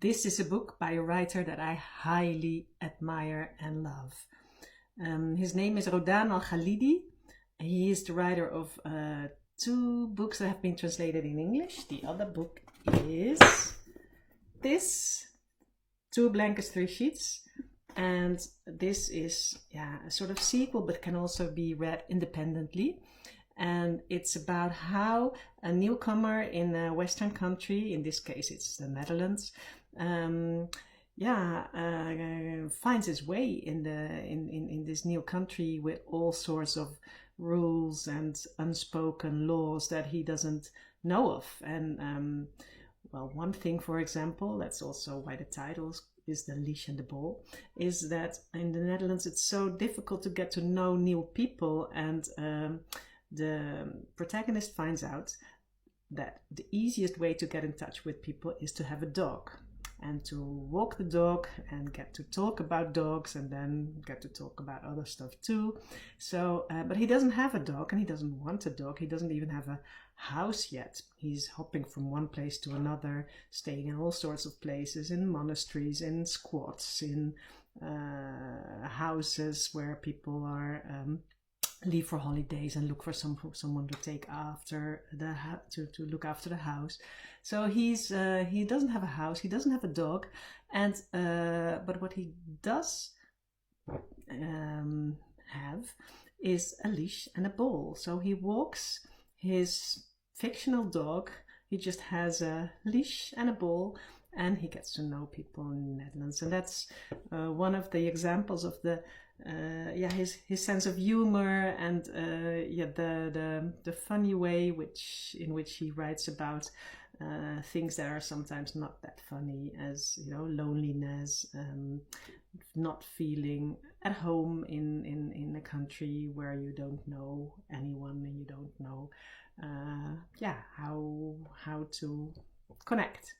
This is a book by a writer that I highly admire and love. His name is Rodaan Al Galidi. He is the writer of 2 books that have been translated in English. The other book is this, 2 Blankets, 3 Sheets. And this is a sort of sequel, but can also be read independently. And it's about how a newcomer in a Western country, in this case it's the Netherlands, finds his way in this new country with all sorts of rules and unspoken laws that he doesn't know of. And one thing, for example, that's also why the title is The Leash and the Ball, is that in the Netherlands it's so difficult to get to know new people, and the protagonist finds out that the easiest way to get in touch with people is to have a dog and to walk the dog and get to talk about dogs and then get to talk about other stuff too. So, but he doesn't have a dog and he doesn't want a dog. He doesn't even have a house yet. He's hopping from one place to another, staying in all sorts of places, in monasteries, in squats, in houses where people are leave for holidays and look for someone to take after to look after the house. So he doesn't have a house, he doesn't have a dog, and but what he does have is a leash and a ball. So he walks his fictional dog. He just has a leash and a ball, and he gets to know people in the Netherlands. And that's one of the examples of the his sense of humor and the funny way in which he writes about things that are sometimes not that funny, as loneliness, not feeling at home in a country where you don't know anyone and you don't know how to connect.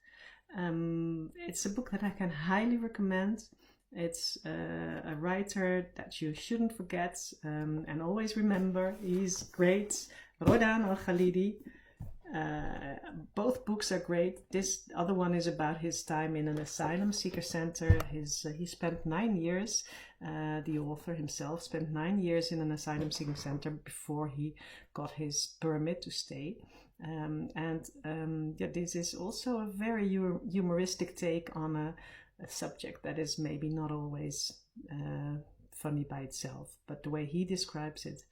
It's a book that I can highly recommend. It's a writer that you shouldn't forget and always remember. He's great. Rodaan Al Galidi. Both books are great. This other one is about his time in an asylum seeker center. He spent 9 years, the author himself spent 9 years in an asylum seeker center before he got his permit to stay. This is also a very humoristic take on a subject that is maybe not always funny by itself, but the way he describes it,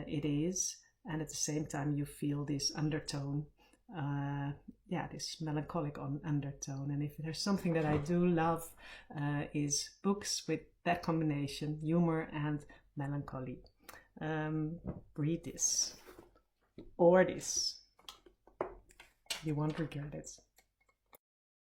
it is. And at the same time you feel this undertone, this melancholic undertone. And if there's something that I do love, is books with that combination, humor and melancholy. Read this or this. You won't regret it.